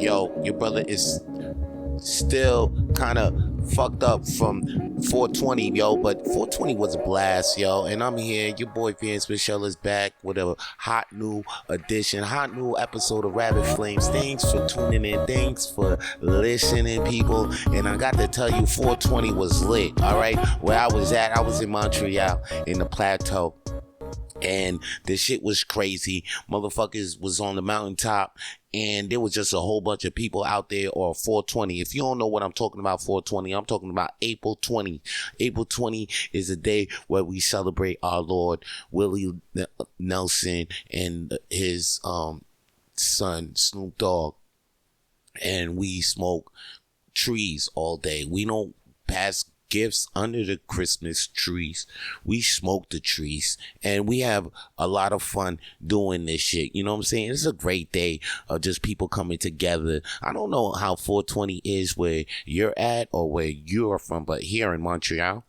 Yo, your brother is still kind of fucked up from 420, yo, but 420 was a blast, yo, and I'm here. Your boy Vance Michelle is back with a hot new edition, hot new episode of Rabbit Flames. Thanks for tuning in, thanks for listening, people, and I got to tell you, 420 was lit, all right? Where I was at, I was in Montreal, in the Plateau. And the shit was crazy. Motherfuckers was on the mountaintop, and there was just a whole bunch of people out there. Or 420. If you don't know what I'm talking about, 420, I'm talking about April 20. April 20 is a day where we celebrate our Lord Willie Nelson and his son Snoop Dogg, and we smoke trees all day. We don't pass gifts under the Christmas trees. We smoke the trees, and we have a lot of fun doing this shit. You know what I'm saying? It's a great day of just people coming together. I don't know how 420 is where you're at or where you're from, but here in Montreal,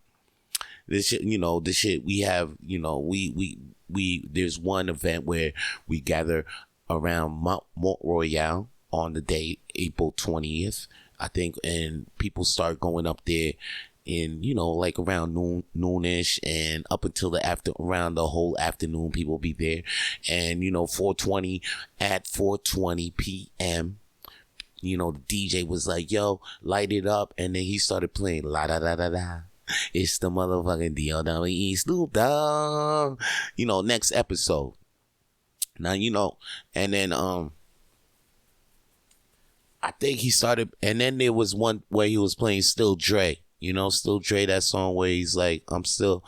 this shit, this shit we have, we there's one event where we gather around Mont Royal on the day April 20th, I think, and people start going up there in, like around noonish, and up until around the whole afternoon, people be there. And 420 at 4:20 p.m. The DJ was like, "Yo, light it up," and then he started playing la da da da da. It's the motherfucking DLWE Snoop Dogg. Next episode. Now and then I think he started, and then there was one where he was playing Still Dre. Still Dre, that song where he's like, I'm still,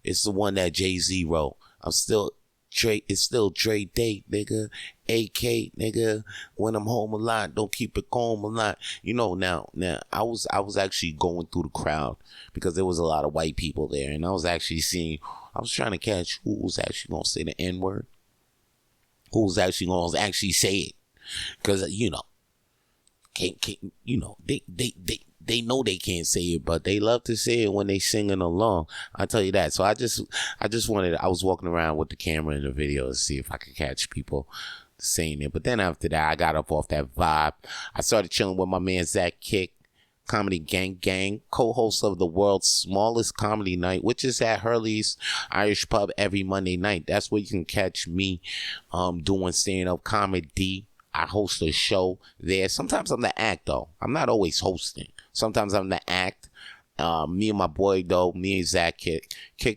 it's the one that Jay-Z wrote. I'm still Dre, it's still Dre Day, nigga. AK, nigga. When I'm home a lot, don't keep it home a lot. Now I was actually going through the crowd because there was a lot of white people there, and I was trying to catch who was actually gonna say the N-word, who was actually gonna actually say it, because they know they can't say it, but they love to say it when they singing along. I tell you that. So I was walking around with the camera in the video to see if I could catch people saying it. But then after that, I got up off that vibe. I started chilling with my man Zach Kick, Comedy Gang, co-host of the world's smallest comedy night, which is at Hurley's Irish Pub every Monday night. That's where you can catch me doing stand-up comedy. I host a show there. Sometimes I'm the act, though. I'm not always hosting. Sometimes I'm the act. Me and my boy, though, me and Zach Kick,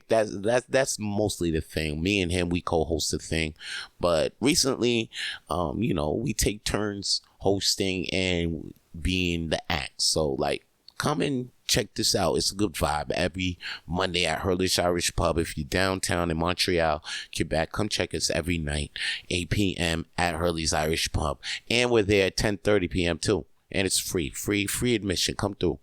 that's mostly the thing. Me and him, we co-host the thing. But recently, we take turns hosting and being the act. So, come and check this out. It's a good vibe. Every Monday at Hurley's Irish Pub. If you're downtown in Montreal, Quebec, come check us every night, 8 p.m. at Hurley's Irish Pub. And we're there at 10:30 p.m. too. And it's free admission. Come through.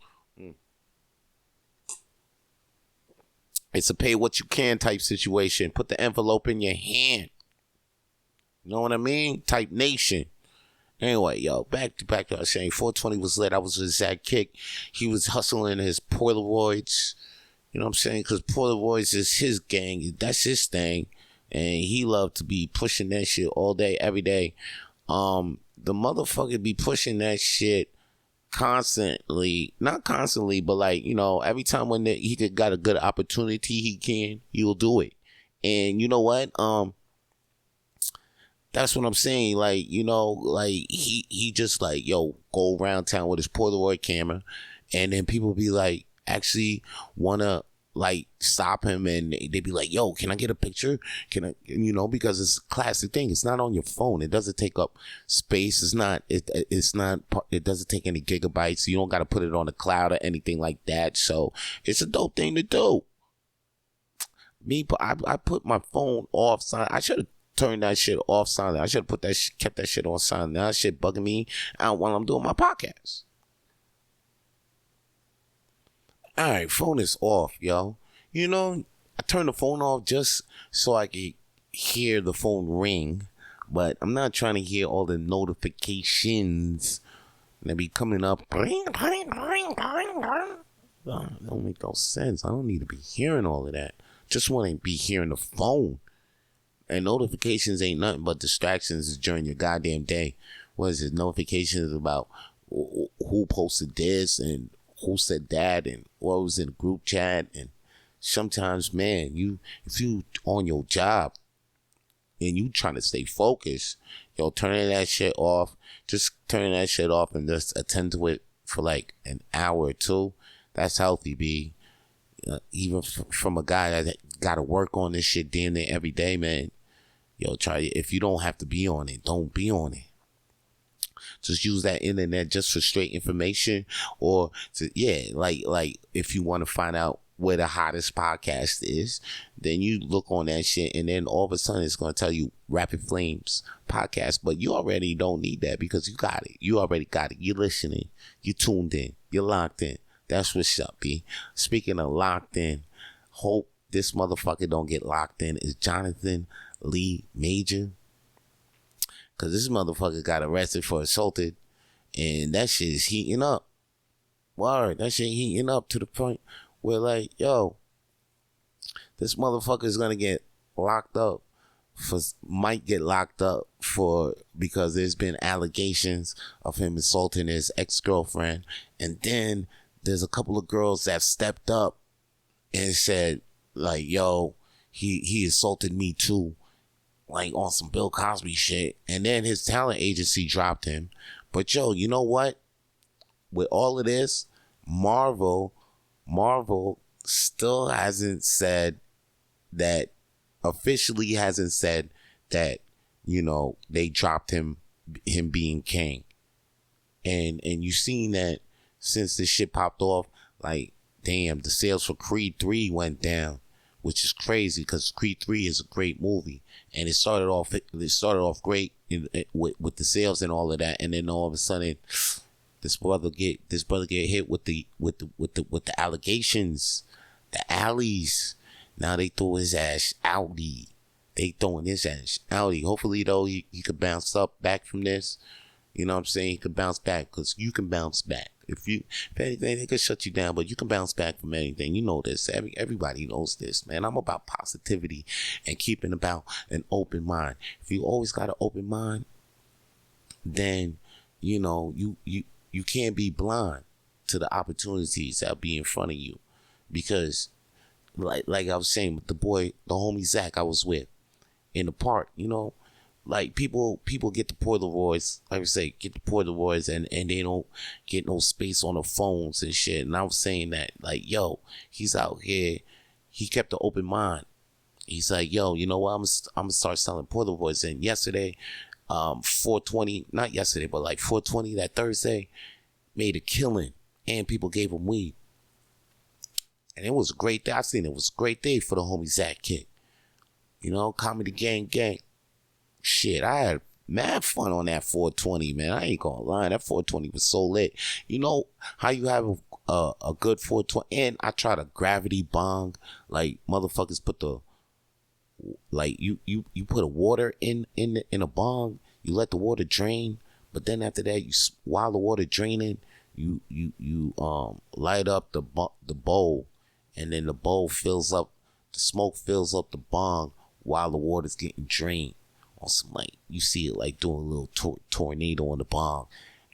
It's a pay what you can type situation. Put the envelope in your hand. You know what I mean? Type nation. Anyway, yo, back to what I was saying. 420 was lit. I was with Zach Kick. He was hustling his Polaroids. You know what I'm saying? Because Polaroids is his gang. That's his thing. And he loved to be pushing that shit all day, every day. The motherfucker be pushing that shit constantly. Not constantly, but every time when he got a good opportunity, he'll do it. And you know what? That's what I'm saying. He just go around town with his Polaroid camera, and then people be actually wanna stop him, and they be like, "Yo, can I get a picture? Can I?" Because it's a classic thing. It's not on your phone. It doesn't take up space. It doesn't take any gigabytes. You don't got to put it on the cloud or anything like that. So it's a dope thing to do. I put my phone off silent. I should have turn that shit off silent. I should have kept that shit on silent. Now that shit bugging me out while I'm doing my podcast. Alright, phone is off, yo. I turned the phone off just so I could hear the phone ring. But I'm not trying to hear all the notifications that be coming up. That don't make no sense. I don't need to be hearing all of that. Just want to be hearing the phone. And notifications ain't nothing but distractions during your goddamn day. What is it? Notifications about who posted this and who said that and what was in the group chat. And sometimes, man, if you on your job and you trying to stay focused, turning that shit off, just turning that shit off and just attend to it for like an hour or two. That's healthy, B. Even from a guy that got to work on this shit damn near every day, man. Try, if you don't have to be on it, don't be on it. Just use that internet just for straight information, or like if you want to find out where the hottest podcast is, then you look on that shit, and then all of a sudden it's going to tell you Rapid Flames podcast. But you already don't need that because you got it. You already got it. You're listening. You tuned in. You're locked in. That's what's up, B. Speaking of locked in, hope this motherfucker don't get locked in is Jonathan Lee Major. Because this motherfucker got arrested for assaulted, and that shit is heating up. Word, that shit heating up to the point where, like, this motherfucker is gonna get locked up might get locked up because there's been allegations of him assaulting his ex-girlfriend, and then there's a couple of girls that stepped up and said, like, he assaulted me too, like on some Bill Cosby shit. And then his talent agency dropped him. But you know what? With all of this, Marvel still hasn't said that, officially hasn't said that, they dropped him being king. And you seen that since this shit popped off, like, damn, the sales for Creed 3 went down, which is crazy because Creed 3 is a great movie, and it started off great with the sales and all of that, and then all of a sudden, this brother get hit with the allegations, the alleys. Now they throw his ass outie. They throwing his ass outie. Hopefully though he could bounce up back from this. You know what I'm saying? He could bounce back, because you can bounce back. If anything, they could shut you down, but you can bounce back from anything. You know this. Everybody knows this, man. I'm about positivity and keeping about an open mind. If you always got an open mind, then, you can't be blind to the opportunities that'll be in front of you. Because, like I was saying with the homie Zach I was with in the park, like people get the Polaroids, like I say, get the Polaroids and they don't get no space on the phones and shit. And I was saying that, like, he's out here, he kept an open mind. He's like, you know what, I'm gonna start selling Polaroids. And yesterday, 420, not yesterday, but like 420 that Thursday, made a killing, and people gave him weed. And it was a great day. I seen it was a great day for the homie Zach Kid. Comedy gang. Shit, I had mad fun on that 420, man. I ain't gonna lie. That 420 was so lit. You know how you have a good 420, and I tried a gravity bong. Like, motherfuckers put you put a water in a bong. You let the water drain, but then after that, while the water draining, you light up the bowl, and then the bowl fills up, the smoke fills up the bong while the water's getting drained. On some, like, you see it like doing a little tornado on the bong,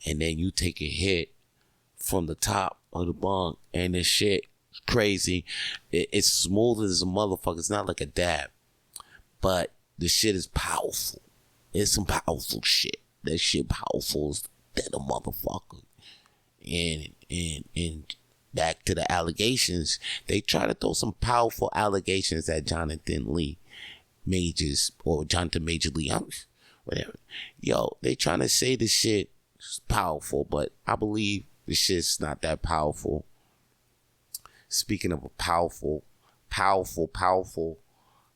and then you take a hit from the top of the bong, and this shit is crazy. It's smooth as a motherfucker. It's not like a dab, but the shit is powerful. It's some powerful shit. That shit powerful as that a motherfucker. And back to the allegations, they try to throw some powerful allegations at Jonathan Lee Majors, or Jonathan Major Lee, whatever. They trying to say this shit is powerful, but I believe this shit's not that powerful. Speaking of a powerful,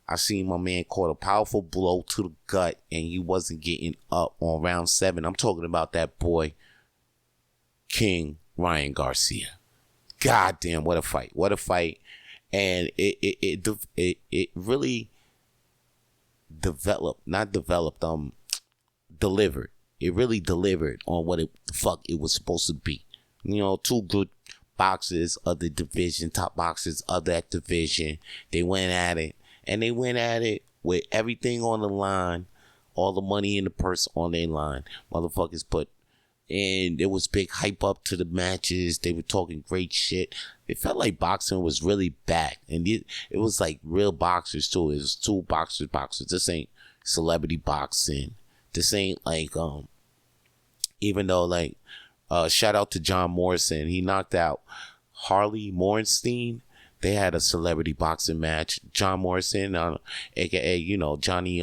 I seen my man caught a powerful blow to the gut, and he wasn't getting up on round 7. I'm talking about that boy, King Ryan Garcia. Goddamn, what a fight. And it really delivered. It really delivered on what the fuck it was supposed to be. Two good boxers of the division, top boxers of that division. They went at it, and they went at it with everything on the line, all the money in the purse on their line. Motherfuckers put, and there was big hype up to the matches. They were talking great shit. It felt like boxing was really back, and it was like real boxers too. It was two boxers. This ain't celebrity boxing. This ain't like even though like shout out to John Morrison. He knocked out Harley Morenstein. They had a celebrity boxing match. John Morrison, aka Johnny.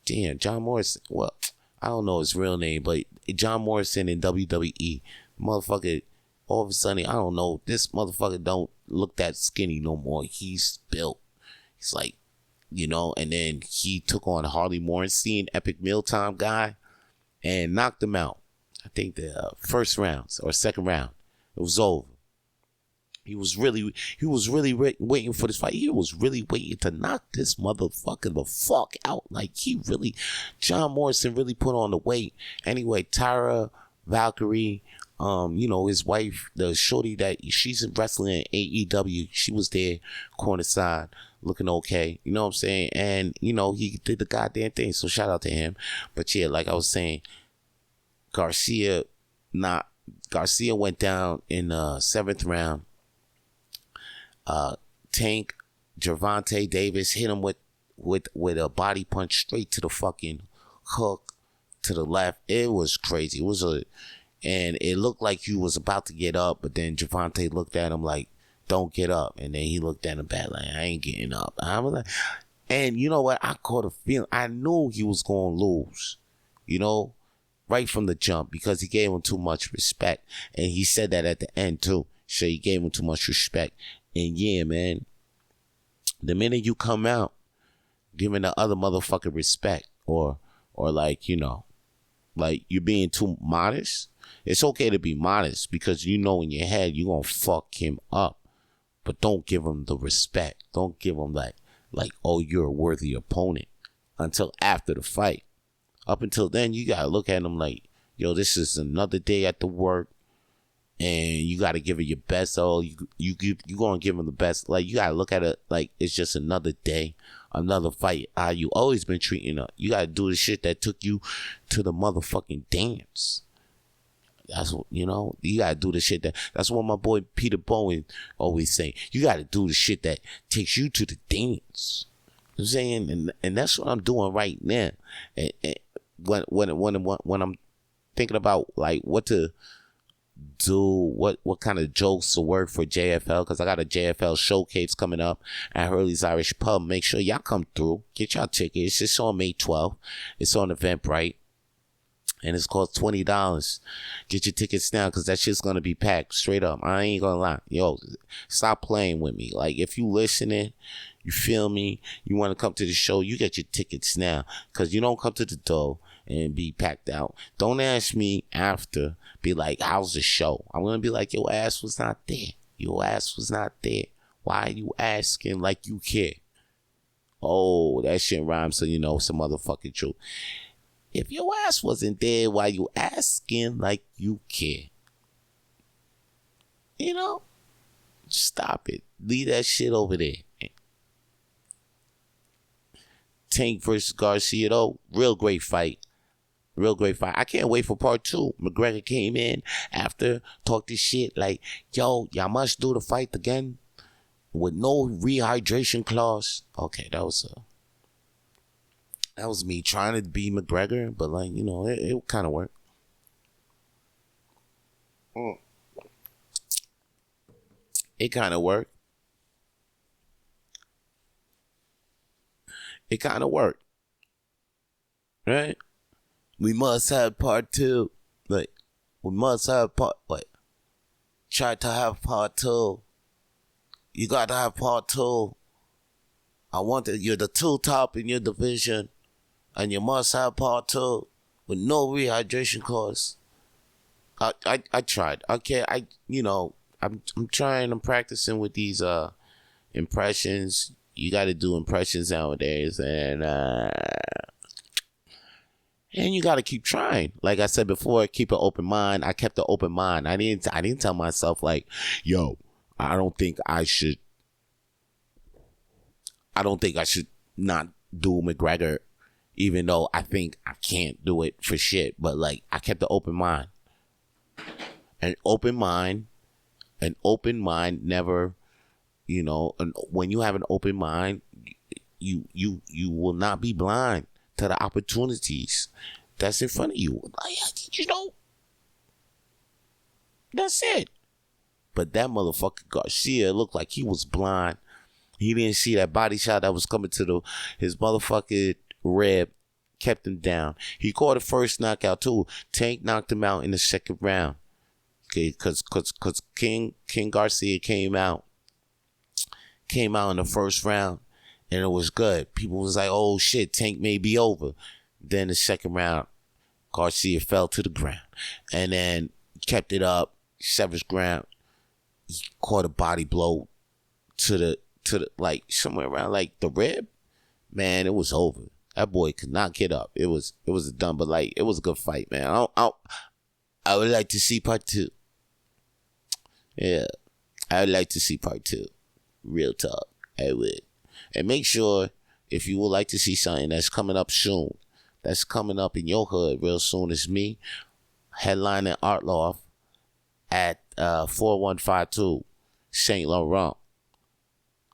John Morrison. Well, I don't know his real name, but John Morrison in WWE, motherfucker. All of a sudden, I don't know. This motherfucker don't look that skinny no more. He's built. He's like, and then he took on Harley Morenstein, Epic Mealtime guy, and knocked him out. I think the first round or second round, it was over. He was really waiting for this fight. He was really waiting to knock this motherfucker the fuck out. Like John Morrison really put on the weight. Anyway, Tyra Valkyrie, his wife, the shorty that she's wrestling in AEW, she was there, corner side, looking okay. You know what I'm saying? And, he did the goddamn thing. So shout out to him. But yeah, like I was saying, Garcia went down in the 7th round. Tank Gervonta Davis hit him with a body punch straight to the fucking hook to the left. It was crazy. And it looked like he was about to get up, but then Gervonta looked at him like, "Don't get up." And then he looked at him back like, "I ain't getting up." I was like, and you know what? I caught a feeling. I knew he was going to lose, right from the jump, because he gave him too much respect. And he said that at the end too. So he gave him too much respect. And yeah, man, the minute you come out giving the other motherfucker respect or like, like you're being too modest, it's okay to be modest because in your head you're going to fuck him up. But don't give him the respect. Don't give him like, oh, you're a worthy opponent until after the fight. Up until then, you got to look at him like, yo, this is another day at the work. And you got to give it your best. So you going to give him the best. Like, you got to look at it like it's just another day, another fight. How you always been treating her. You got to do the shit that took you to the motherfucking dance. That's what, you got to do the shit that's what my boy Peter Bowen always say. You got to do the shit that takes you to the dance. You know what I'm saying? And that's what I'm doing right now. And when I'm thinking about like what to do, what kind of jokes to work for JFL, because I got a JFL showcase coming up at Hurley's Irish Pub. Make sure y'all come through, get y'all tickets. It's on May 12th. It's on Eventbrite, and it's cost $20. Get your tickets now, because that shit's gonna be packed straight up. I ain't gonna lie. Yo, stop playing with me. Like, if you listening, you feel me, you want to come to the show, you get your tickets now, because you don't come to the door and be packed out. Don't ask me after, be like, how's the show? I'm going to be like, your ass was not there. Your ass was not there. Why are you asking like you care? Oh, that shit rhymes, so some motherfucking truth. If your ass wasn't there, why you asking like you care? Stop it. Leave that shit over there. Tank versus Garcia, though, real great fight. Real great fight. I can't wait for part 2. McGregor came in after, talked this shit like, yo, y'all must do the fight again with no rehydration clause. Okay, that was me trying to be McGregor, but like, it kind of worked. It kind of worked. It kind of worked. Right? We must have part 2. Like, we must have try to have part 2. You got to have part 2. You're the 2 top in your division, and you must have part 2 with no rehydration clause. I tried. Okay, I'm trying. I'm practicing with these impressions. You got to do impressions nowadays, and you got to keep trying. Like I said before, keep an open mind. I kept an open mind. I didn't tell myself like, yo, I don't think I should not do McGregor, even though I think I can't do it for shit. But like, I kept an open mind. An open mind never, when you have an open mind, you will not be blind to the opportunities that's in front of you. Like, that's it. But that motherfucker Garcia looked like he was blind. He didn't see that body shot that was coming to his motherfucking rib, kept him down. He caught the first knockout too. Tank knocked him out in the second round. Okay, cause King Garcia came out in the first round, and it was good. People was like, oh shit, Tank may be over. Then the second round, Garcia fell to the ground, and then kept it up. Seventh round, he caught a body blow to the like somewhere around like the rib. Man, it was over. That boy could not get up. It was done, but like it was a good fight, man. I would like to see part 2. Yeah, I would like to see part 2. Real talk, I would. And make sure, if you would like to see something that's coming up soon, that's coming up in your hood real soon, is me headlining Art Loft at 4152 St. Laurent.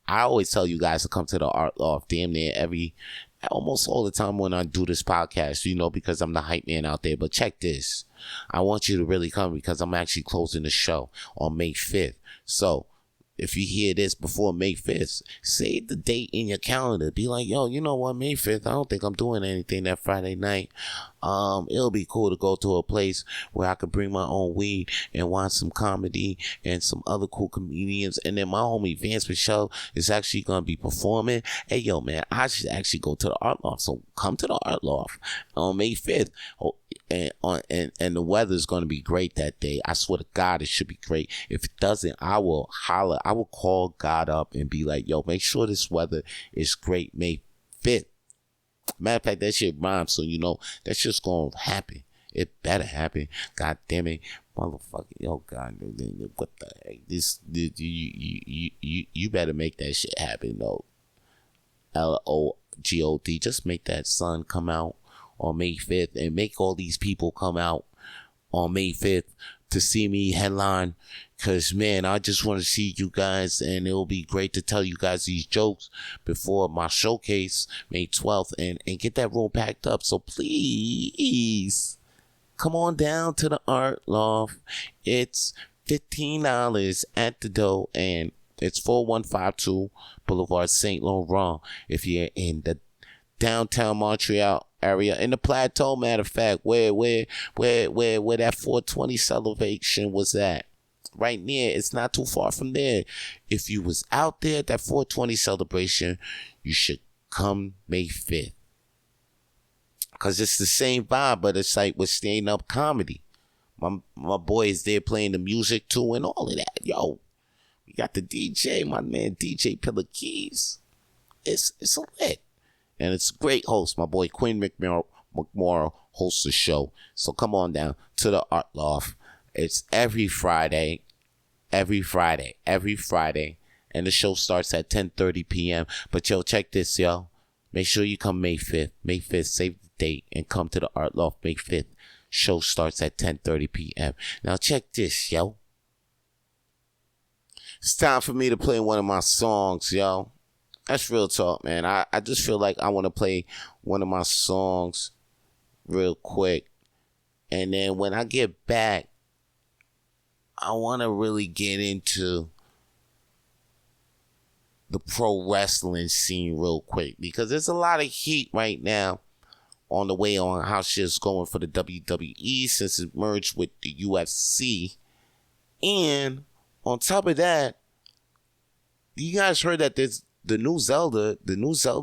I always tell you guys to come to the Art Loft damn near almost all the time when I do this podcast, because I'm the hype man out there. But check this. I want you to really come because I'm actually closing the show on May 5th. So if you hear this before May 5th, save the date in your calendar. Be like, yo, you know what, May 5th, I don't think I'm doing anything that Friday night. It'll be cool to go to a place where I could bring my own weed and watch some comedy and some other cool comedians. And then my homie Vance is actually going to be performing. Hey, yo, man, I should actually go to the Art Loft. So come to the Art Loft on May 5th. And the weather's going to be great that day. I swear to God, it should be great. If it doesn't, I will holler. I will call God up and be like, yo, make sure this weather is great May 5th. Matter of fact, that shit rhymes, so that's just going to happen. It better happen. God damn it. Motherfucker. Yo, God, what the heck? You better make that shit happen, though. LOGOD. Just make that sun come out on May 5th and make all these people come out on May 5th to see me headline, because man, I just want to see you guys, and it'll be great to tell you guys these jokes before my showcase May 12th and get that room packed up. So please come on down to the Art Loft. It's $15 at the door, and it's 4152 Boulevard St. Laurent. If you're in the downtown Montreal area, in the Plateau, matter of fact, where that 420 celebration was at, right near, it's not too far from there. If you was out there at that 420 celebration, you should come May 5th, because it's the same vibe, but it's like with stand-up comedy. My boy is there playing the music too and all of that. Yo, we got the DJ, my man DJ Pillar Keys. It's a lit. And it's a great host. My boy Quinn McMorrow hosts the show. So come on down to the Art Loft. It's every Friday. And the show starts at 10:30 p.m. But yo, check this, yo. Make sure you come May 5th. May 5th, save the date and come to the Art Loft May 5th. Show starts at 10:30 p.m. Now check this, yo. It's time for me to play one of my songs, yo. That's real talk, man. I just feel like I want to play one of my songs real quick. And then when I get back, I want to really get into the pro wrestling scene real quick, because there's a lot of heat right now on the way on how shit's going for the WWE since it merged with the UFC. And on top of that, you guys heard that there's the new Zelda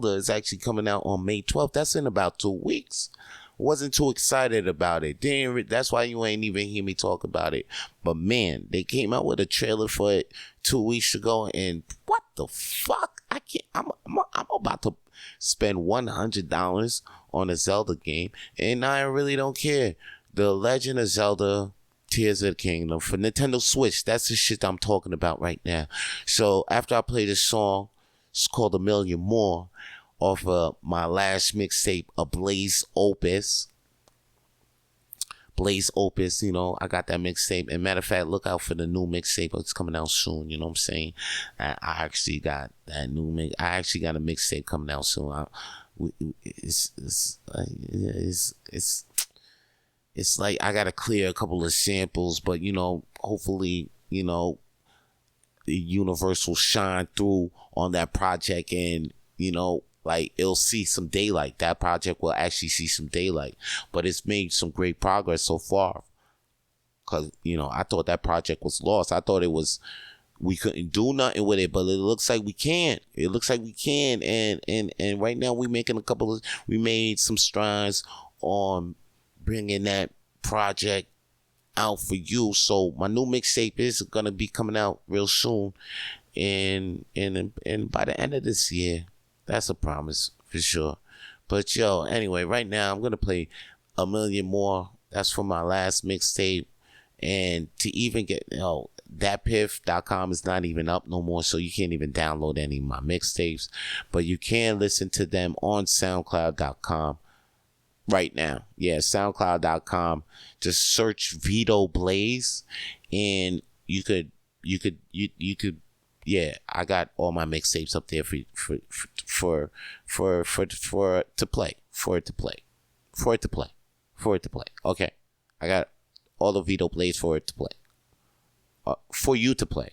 is actually coming out on May 12th. That's in about 2 weeks. Wasn't too excited about it. That's why you ain't even hear me talk about it. But man, they came out with a trailer for it 2 weeks ago, and what the fuck? I can't. I'm about to spend $100 on a Zelda game, and I really don't care. The Legend of Zelda Tears of the Kingdom for Nintendo Switch. That's the shit I'm talking about right now. So after I play this song, it's called A Million More off of my last mixtape, A Blaze Opus. Blaze Opus, you know, I got that mixtape. And matter of fact, look out for the new mixtape. It's coming out soon, you know what I'm saying? I actually got that I actually got a mixtape coming out soon. It's like I gotta clear a couple of samples, but you know, hopefully, you know, the universe will shine through on that project, and you know, like it'll see some daylight. That project will actually see some daylight, but it's made some great progress so far. Cause you know, I thought that project was lost. I thought we couldn't do nothing with it, but it looks like we can. It looks like we can, and right now we made some strides on bringing that project out for you. So my new mixtape is gonna be coming out real soon, and by the end of this year. That's a promise for sure. But yo, anyway, right now I'm gonna play A Million More. That's from my last mixtape. And to even get, thatpiff.com is not even up no more, so you can't even download any of my mixtapes. But you can listen to them on SoundCloud.com right now. Yeah, SoundCloud.com. Just search Vito Blaze, and you could. Yeah, I got all my mixtapes up there for it to play. Okay, I got all the Vito Blaze for it to play. For you to play.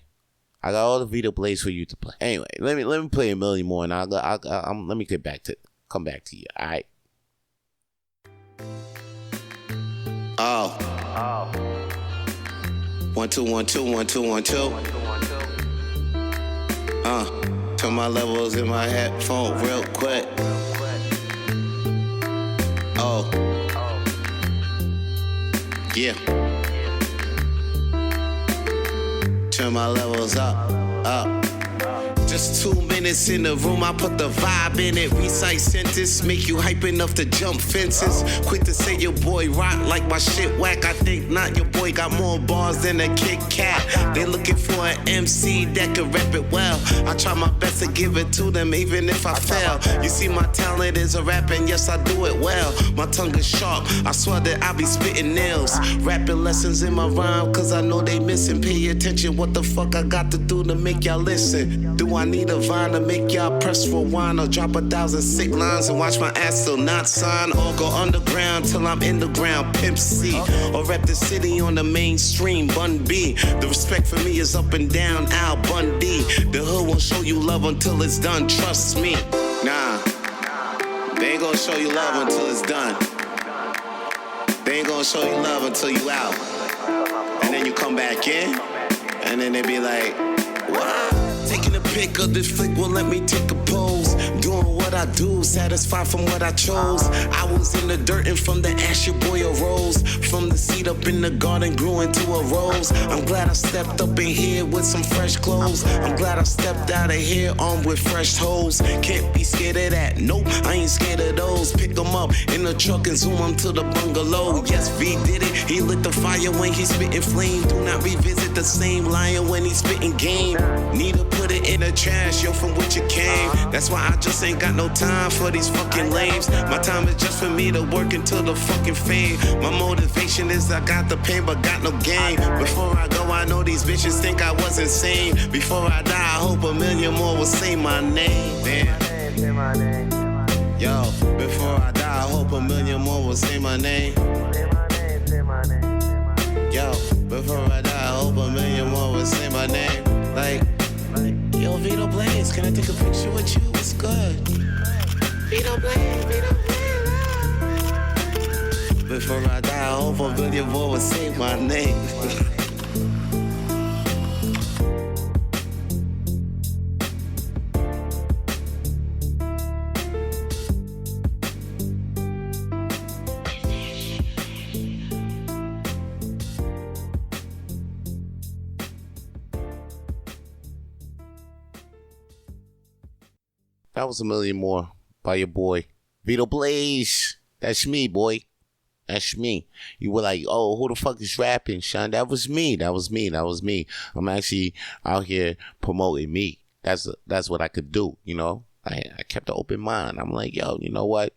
I got all the Vito Blaze for you to play. Anyway, let me play A Million More, and let me come back to you. All right. Oh. 1 2 1 2 1 2 1 2. Turn my levels in my headphone real quick. Oh. Yeah. Turn my levels up. Just 2 minutes in the room, I put the vibe in it. Recite sentence, make you hype enough to jump fences. Quick to say your boy rock like my shit whack. I think not, your boy got more bars than a Kit Kat. They looking for an MC that can rap it well. I try my best to give it to them even if I fail. You see my talent is a rap, and yes I do it well. My tongue is sharp, I swear that I be spitting nails. Rapping lessons in my rhyme, cause I know they missing. Pay attention, what the fuck I got to do to make y'all listen? Do I need a vine to make y'all press rewind, or drop 1,000 sick lines and watch my ass still not sign, or go underground till I'm in the ground, Pimp C, or rap the city on the mainstream, Bun B. The respect for me is up and down, Al Bundy. The hood won't show you love until it's done, trust me. Nah, they ain't gonna show you love until it's done. They ain't gonna show you love until you out. And then you come back in, and then they be like, what? Taking a pic of this flick will let me take a pose. Doing what I do, satisfied from what I chose. I was in the dirt, and from the ash your boy arose. From the seed up in the garden grew into a rose. I'm glad I stepped up in here with some fresh clothes. I'm glad I stepped out of here armed with fresh hoes. Can't be scared of that, nope, I ain't scared of those. Pick them up in the truck and zoom them to the bungalow. Yes, V did it, he lit the fire when he spitting flame. Do not revisit the same lion when he spitting game. Need to put it in the trash, yo, from which it came. That's why I just ain't got no time for these fucking lames. My time is just for me to work until the fucking fame. My motivation is I got the pain but got no gain. Before I go, I know these bitches think I was insane. Before I die, I hope 1 million more will say my name. Damn. Yo, before I die, I hope 1 million more will say my name. Yo, before I die, I hope 1 million more will say my name. Like, yo, Vito Blaze, can I take a picture with you? What's good? Vito Blaze, Vito Blaze. Before I die, I hope 1 million more will say my name. That was 1 million more by your boy Vito Blaze. That's me, boy. That's me. You were like, oh, who the fuck is rapping, Sean? That was me. I'm actually out here promoting me. That's what I could do, you know? I kept an open mind. I'm like, yo, you know what?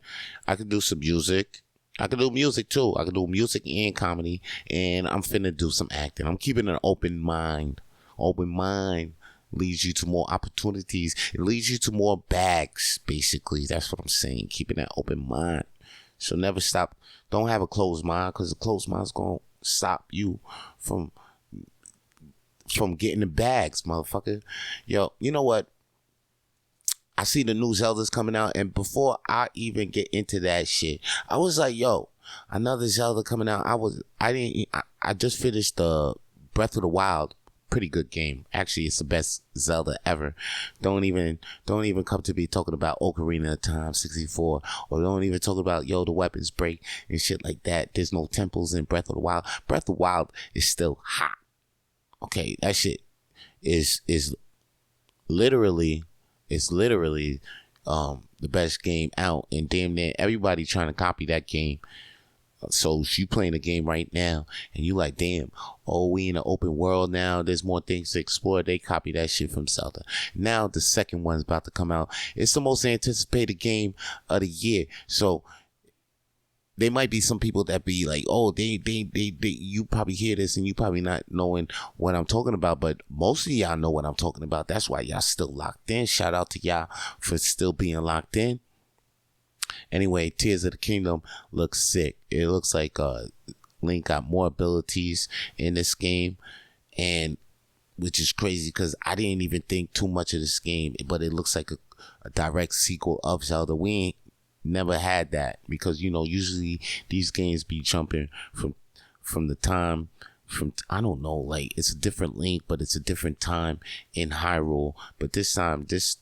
I could do some music. I could do music too. I could do music and comedy, and I'm finna do some acting. I'm keeping an open mind. Open mind leads you to more opportunities. It leads you to more bags, basically. That's what I'm saying. Keeping that open mind. So never stop. Don't have a closed mind, because a closed mind's gonna stop you from getting the bags, motherfucker. Yo, you know what? I see the new Zelda's coming out, and before I even get into that shit, I was like, yo, another Zelda coming out. I just finished the Breath of the Wild. Pretty good game. Actually, it's the best Zelda ever. Don't even come to me talking about Ocarina of Time 64, or don't even talk about, yo, the weapons break and shit like that. There's no temples in Breath of the Wild. Breath of the Wild is still hot. Okay, that shit is literally the best game out, and damn near everybody trying to copy that game. So if you playing a game right now and you like, damn, oh, we in an open world now, there's more things to explore, they copy that shit from Zelda. Now the second one's about to come out. It's the most anticipated game of the year. So there might be some people that be like, oh, they you probably hear this and you probably not knowing what I'm talking about, but most of y'all know what I'm talking about. That's why y'all still locked in. Shout out to y'all for still being locked in. Anyway, Tears of the Kingdom looks sick. It looks like Link got more abilities in this game, and which is crazy because I didn't even think too much of this game, but it looks like a direct sequel of Zelda. We ain't never had that, because you know usually these games be jumping from the time from, I don't know, like it's a different Link, but it's a different time in Hyrule. But this time, this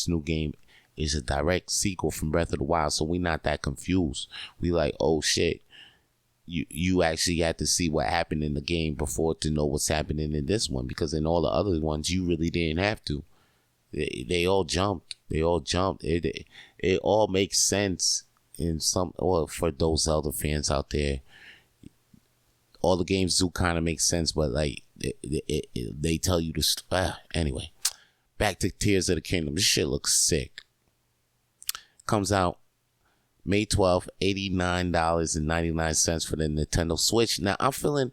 new game is a direct sequel from Breath of the Wild, so we not that confused. We like, oh shit, you actually had to see what happened in the game before to know what's happening in this one, because in all the other ones you really didn't have to. They all jumped. It all makes sense in some, or for those Zelda fans out there. All the games do kind of make sense, but like they tell you to. Anyway, back to Tears of the Kingdom. This shit looks sick. Comes out May 12th, $89.99 for the Nintendo Switch. Now I'm feeling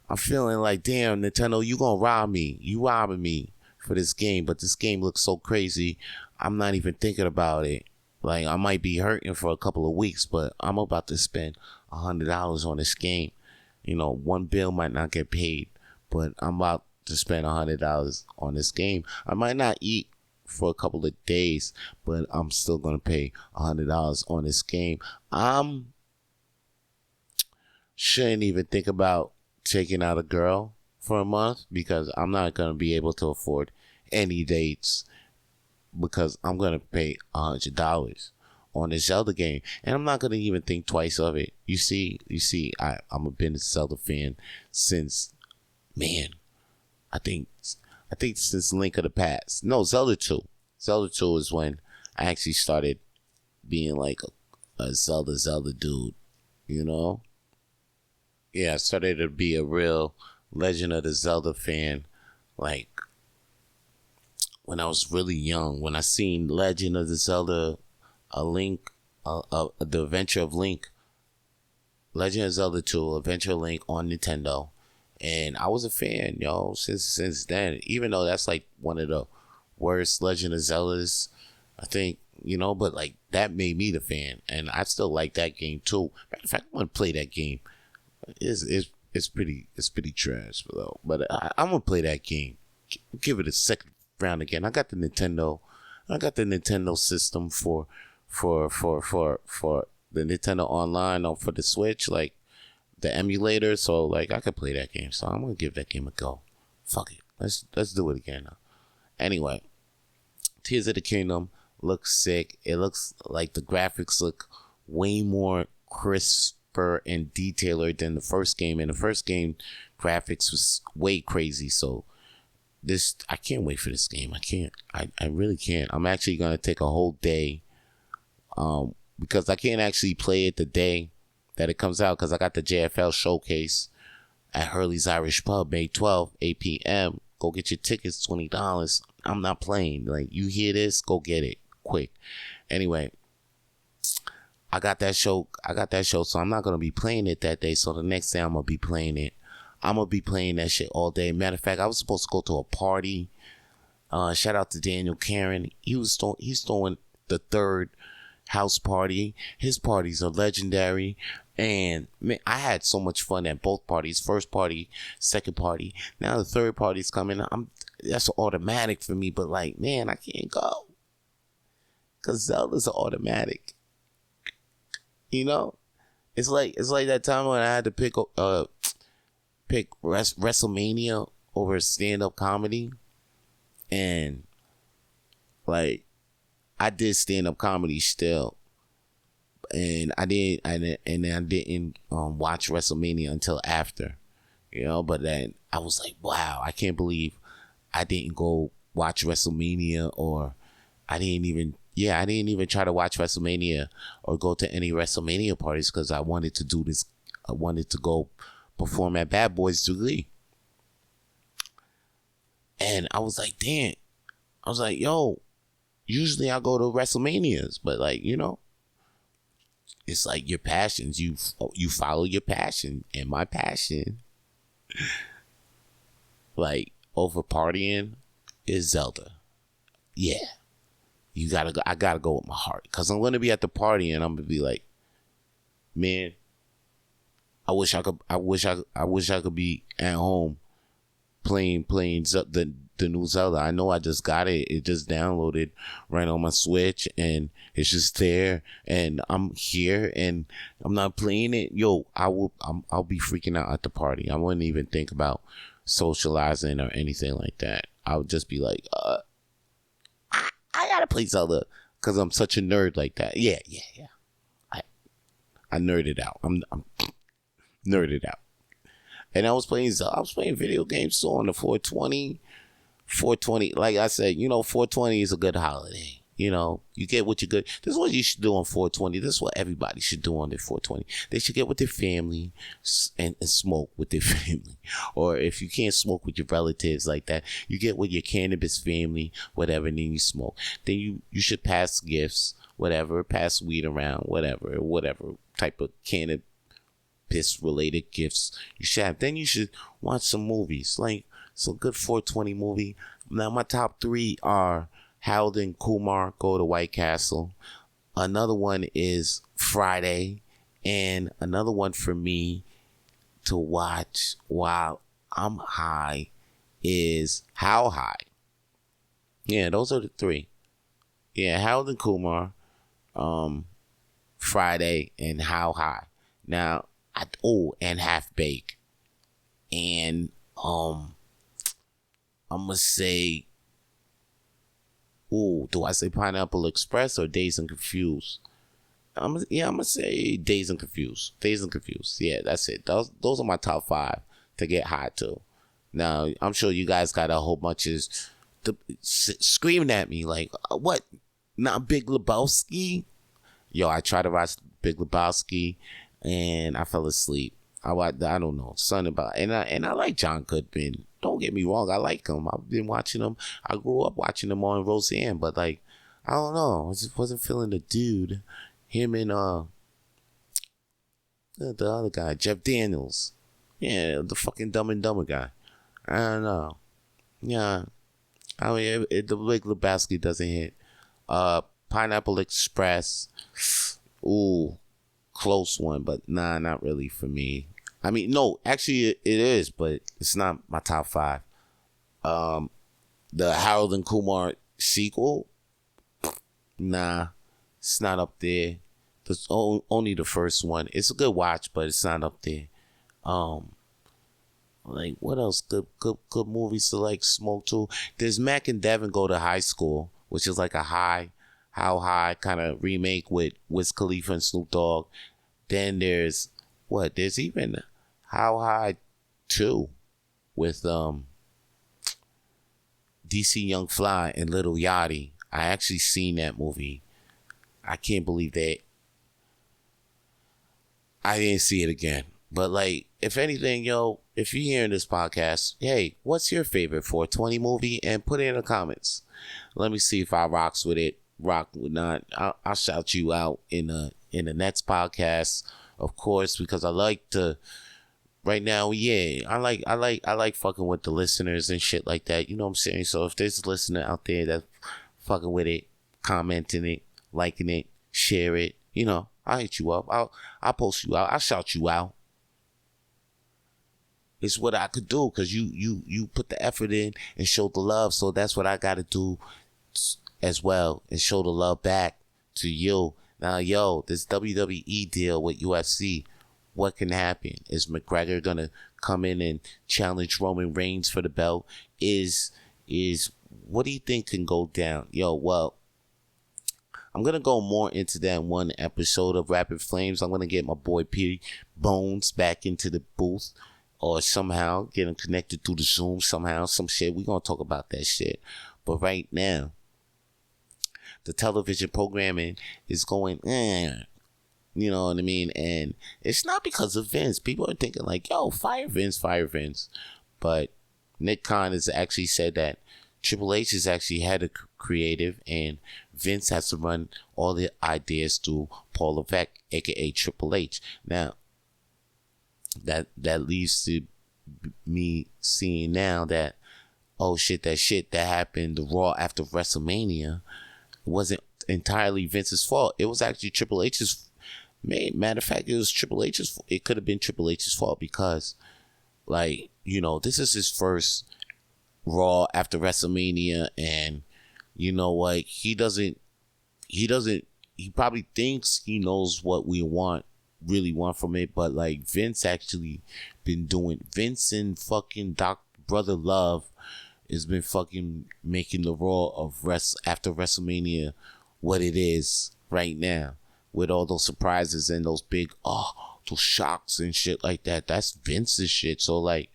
like, damn, Nintendo, you gonna rob me. You robbing me for this game, but this game looks so crazy, I'm not even thinking about it. Like, I might be hurting for a couple of weeks, but I'm about to spend $100 on this game. You know, one bill might not get paid, but I'm about to spend $100 on this game. I might not eat for a couple of days, but I'm still gonna pay $100 on this game. Shouldn't even think about taking out a girl for a month, because I'm not gonna be able to afford any dates, because I'm gonna pay $100 on this Zelda game, and I'm not gonna even think twice of it. You see, I'm a been a Zelda fan since, man, I think since Link of the Past. No, Zelda 2. Zelda 2 is when I actually started being like a Zelda dude, you know? Yeah, I started to be a real Legend of the Zelda fan, like, when I was really young. When I seen Legend of the Zelda, the Adventure of Link, Legend of Zelda 2, Adventure of Link on Nintendo. And I was a fan, yo, since then. Even though that's like one of the worst Legend of Zeldas, I think, you know, but like that made me the fan, and I still like that game too. Matter of fact, I want to play that game. It's pretty trash though, but I'm gonna play that game. Give it a second round again. I got the Nintendo system for the Nintendo Online, or for the Switch, like the emulator, so like I could play that game. So I'm gonna give that game a go. Fuck it, let's do it again now. Anyway, Tears of the Kingdom looks sick. It looks like the graphics look way more crisper and detailer than the first game, and the first game graphics was way crazy. So I can't wait for this game. I really can't. I'm actually gonna take a whole day, because I can't actually play it the day that it comes out, because I got the JFL showcase at Hurley's Irish Pub May 12th, 8 p.m. Go get your tickets, $20. I'm not playing. Like, you hear this, go get it quick. Anyway, I got that show, so I'm not gonna be playing it that day. So the next day I'm gonna be playing it. I'm gonna be playing that shit all day. Matter of fact, I was supposed to go to a party. Shout out to Daniel Karen. He's throwing the third house party. His parties are legendary. And man, I had so much fun at both parties. First party, second party. Now the third party's coming. That's automatic for me. But like, man, I can't go. Cause Zelda's automatic. You know? It's like that time when I had to pick WrestleMania over stand-up comedy. And like, I did stand-up comedy still. And I didn't watch WrestleMania until after, you know. But then I was like, wow, I can't believe I didn't go watch WrestleMania, or I didn't even try to watch WrestleMania or go to any WrestleMania parties because I wanted to do this. I wanted to go perform at Bad Boys Jubilee. And I was like, damn. I was like, yo, usually I go to WrestleManias, but like, you know, it's like your passions. You follow your passion, and my passion, like over partying, is Zelda. Yeah, you gotta go. I gotta go with my heart, because I'm gonna be at the party and I'm gonna be like, man, I wish I could be at home playing the new Zelda. I know I just got it. It just downloaded right on my Switch, and it's just there, and I'm here, and I'm not playing it. Yo, I'll be freaking out at the party. I wouldn't even think about socializing or anything like that. I would just be like, I gotta play Zelda because I'm such a nerd like that. Yeah. I nerded out. I'm nerded out. And I was playing video games too on the 420. 420, like I said, you know, 420 is a good holiday. You know, you get what you good. This is what you should do on 420. This is what everybody should do on their 420. They should get with their family and smoke with their family. Or if you can't smoke with your relatives like that, you get with your cannabis family, whatever, and then you smoke. Then you should pass gifts, whatever, pass weed around, whatever type of cannabis related gifts you should have. Then you should watch some movies, like some good 420 movie. Now my top 3 are Harold and Kumar Go to White Castle. Another one is Friday, and another one for me to watch while I'm high is How High. Yeah, those are the 3. Yeah, Harold and Kumar, Friday, and How High. Now, and Half Baked, and I'm gonna say, do I say Pineapple Express or Dazed and Confused? I'm gonna say Dazed and Confused. Dazed and Confused. Yeah, that's it. Those are my top 5 to get high to. Now, I'm sure you guys got a whole bunch of screaming at me like, what? Not Big Lebowski? Yo, I tried to watch Big Lebowski and I fell asleep. I don't know, something about, and I like John Goodman. Don't get me wrong, I like him. I've been watching him. I grew up watching him on Roseanne, but like, I don't know, I just wasn't feeling the dude. Him and the other guy, Jeff Daniels. Yeah, the fucking Dumb and Dumber guy. I don't know. Yeah, I mean, the Big Lebowski doesn't hit. Pineapple Express. Ooh, close one, but nah, not really for me. I mean, no, actually it is, but it's not my top 5. The Harold and Kumar sequel, nah, it's not up there. It's only the first one. It's a good watch, but it's not up there. Like, what else? Good movies to like smoke to. There's Mac and Devin Go to High School, which is like a How High kind of remake with Wiz Khalifa and Snoop Dogg. Then there's even How High 2 with DC Young Fly and Lil Yachty. I actually seen that movie. I can't believe that I didn't see it again. But like, if anything, yo, if you're hearing this podcast, hey, what's your favorite 420 movie? And put it in the comments. Let me see if I rocks with it. rock with not. I'll shout you out in the next podcast, of course, because I like to. Right now, yeah, I like fucking with the listeners and shit like that. You know what I'm saying? So if there's a listener out there that's fucking with it, commenting it, liking it, share it, I'll hit you up. I'll post you out. I'll shout you out. It's what I could do because you put the effort in and show the love. So that's what I got to do as well and show the love back to you. Now, this WWE deal with UFC. What can happen? Is McGregor gonna come in and challenge Roman Reigns for the belt? Is what do you think can go down? Well, I'm gonna go more into that one episode of Rapid Flames. I'm gonna get my boy P Bones back into the booth, or somehow get him connected through the Zoom somehow, some shit. We gonna talk about that shit. But right now, the television programming is going, you know what I mean? And it's not because of Vince. People are thinking like, fire Vince, fire Vince. But Nick Khan has actually said that Triple H is actually head of creative and Vince has to run all the ideas through Paul Levesque, aka Triple H. Now, that leads to me seeing now that, that shit that happened, the Raw after WrestleMania, wasn't entirely Vince's fault. It was actually Triple H's. Matter of fact, it was Triple H's fault. It could have been Triple H's fault because, this is his first Raw after WrestleMania, and you know what? He probably thinks he knows what we really want from it, but like Vince actually been doing. Vince and fucking Brother Love has been fucking making the Raw after WrestleMania what it is right now. With all those surprises and those big, those shocks and shit like that. That's Vince's shit. So like,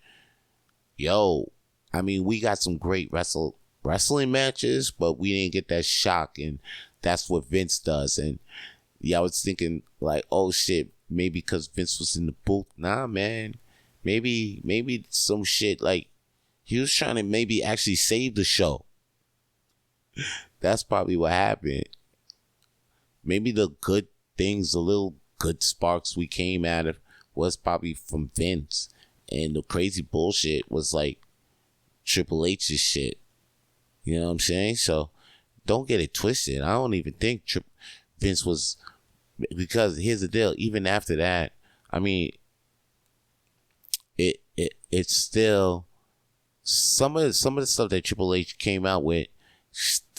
we got some great wrestling matches, but we didn't get that shock, and that's what Vince does. And I was thinking like, shit, maybe because Vince was in the booth. Nah, man, maybe some shit like he was trying to maybe actually save the show. That's probably what happened. Maybe the good things, the little good sparks we came out of was probably from Vince. And the crazy bullshit was like Triple H's shit. You know what I'm saying? So don't get it twisted. I don't even think Vince was, because here's the deal. Even after that, it's still some of the stuff that Triple H came out with,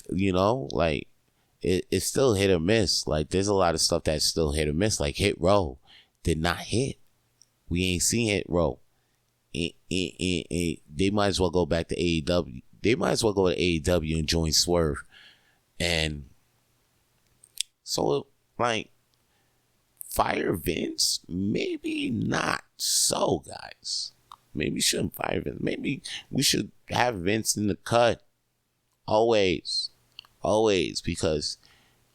like, it's still hit or miss. Like, there's a lot of stuff that's still hit or miss. Like, Hit Row did not hit. We ain't seen Hit Row. They might as well go back to AEW. They might as well go to AEW and join Swerve. And so, like, fire Vince? Maybe not so, guys. Maybe we shouldn't fire Vince. Maybe we should have Vince in the cut. Always, because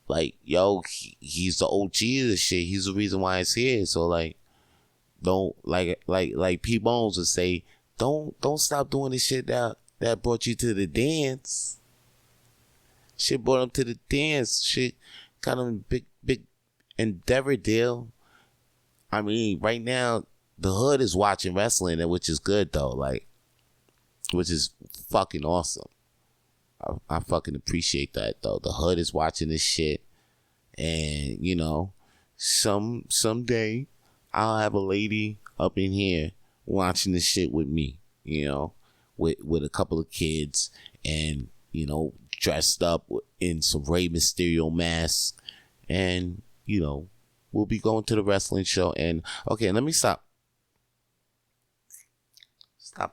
like, he's the OG of the shit. He's the reason why it's here. So like, don't like P Bones would say, don't stop doing the shit that brought you to the dance. Shit brought him to the dance. Shit got him big endeavor deal. Right now the hood is watching wrestling, which is good though. Like, which is fucking awesome. I fucking appreciate that though. The hood is watching this shit, and someday I'll have a lady up in here watching this shit with me. With a couple of kids, and dressed up in some Rey Mysterio masks, and we'll be going to the wrestling show. And okay, let me stop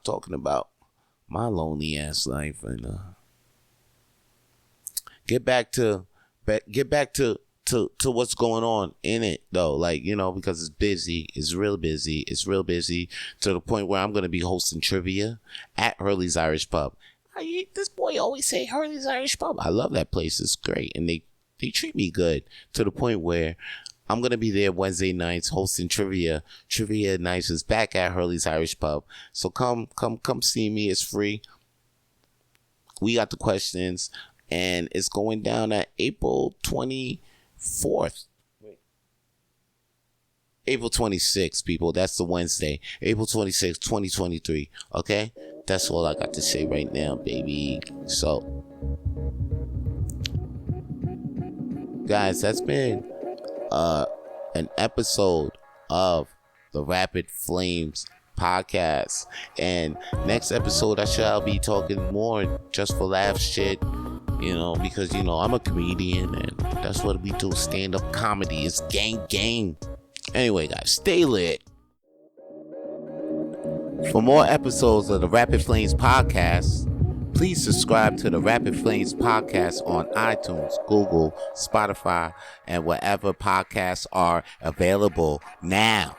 talking about my lonely ass life and get back to what's going on in it though, like, because it's busy. It's real busy to the point where I'm going to be hosting trivia at Hurley's Irish Pub. This boy always say Hurley's Irish Pub. I love that place. It's great, and they treat me good to the point where I'm going to be there Wednesday nights hosting trivia. Trivia nights is back at Hurley's Irish Pub. So come see me. It's free. We got the questions. and it's going down at April 24th. April 26th, people. That's the Wednesday. April 26th, 2023. Okay? That's all I got to say right now, baby. So, guys, that's been an episode of the Rapid Flames podcast. And next episode, I shall be talking more just for laugh shit. Because, I'm a comedian and that's what we do. Stand-up comedy. It's gang. Anyway, guys, stay lit. For more episodes of the Rapid Flames podcast, please subscribe to the Rapid Flames podcast on iTunes, Google, Spotify, and wherever podcasts are available now.